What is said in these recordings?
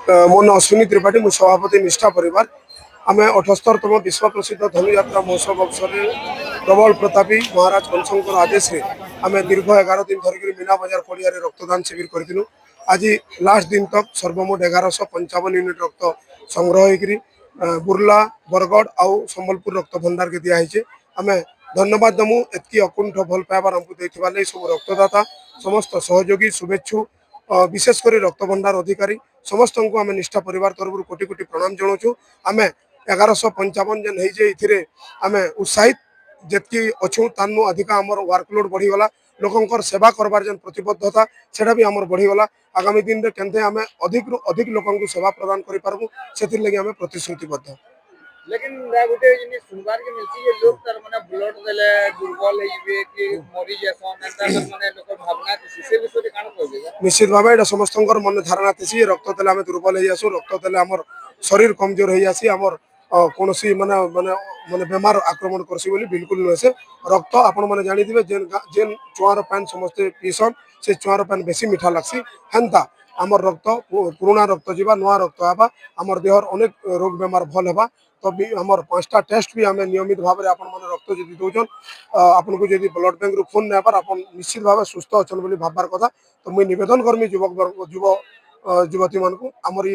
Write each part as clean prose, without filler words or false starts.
मो ना अश्विनी त्रिपाठी मु सभापति निष्ठा परिवार आम 78तम विश्व प्रसिद्ध धनुयात्रा महोत्सव अवसर में प्रबल प्रतापी महाराज कंसंकर आदेश रे आम दीर्घ 11 दिन धरिक मीना बजार पड़िया रक्तदान शिविर करूँ। आज लास्ट दिन तक सर्वमोट 1155 यूनिट रक्त संग्रह हो बुर्ला बरगढ़ आउ संबलपुर रक्त भंडार के दिखाई आम धन्यवाद दमु एतकी अकुंठ भल पाइबार आमको देथिबा ले सब रक्तदाता समस्त सहयोगी शुभेच्छु विशेषकर रक्त भंडार अधिकारी समस्त को आम निष्ठा परिवार तरफ कोटि कोटि प्रणाम जनाऊँ। आम 1155 जन हो आम उत्साहित जितकी अच्छू तानु अधिका आमर वर्कलोड बढ़ीगला लोकंर सेवा करबार जन प्रतिबद्धता सेटा भी आमर बढ़ीगला। आगामी दिन में केमते आम अधिक रु अधिक लोकंकु सेवा प्रदान करि पारबु सेतिर लगी आम प्रतिश्रुतिबद्ध। लेकिन गोटे जिनिस सुनबार के मिलची जे लोग तार माने ब्लड देले दुर्बल हेइबे कि मरि जेसन एंता माने लोक भावना से विषय कान कहबे निश्चित भाव एटा समस्तंकर मन धारणा थी रक्त देले आम दुर्बल हो जासु रक्त देले आमर शरीर कमजोर हो जासी आमर कौन माने माने माने बेमार आक्रमण करसी बोली बिल्कुल नुहे से रक्त आपण माने जानि दिबे जेन चुआर पान समस्ते पीसन से चुआर पान बेसी मीठा लागसी हेंता आमर रक्त पुराना रक्त जीवा नुआ रक्त आबा आमर देहर अनेक रोग बेमार भल हेबा तो भी आमर 5टा टेस्ट भी आम नियमित भाव में आपण माने रक्त जदि दौन आपन को जदि ब्लड बैंक रु फोन नेबार आपण निश्चित भाव सुस्थ अछन बोली भाबार कथा। तो मुई निवेदन करमी युवती मान को आमर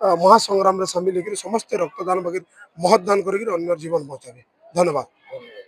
महासंग्राम सामिल होकर समस्त रक्तदान बगैर महतदान कर जीवन बचावे। धन्यवाद।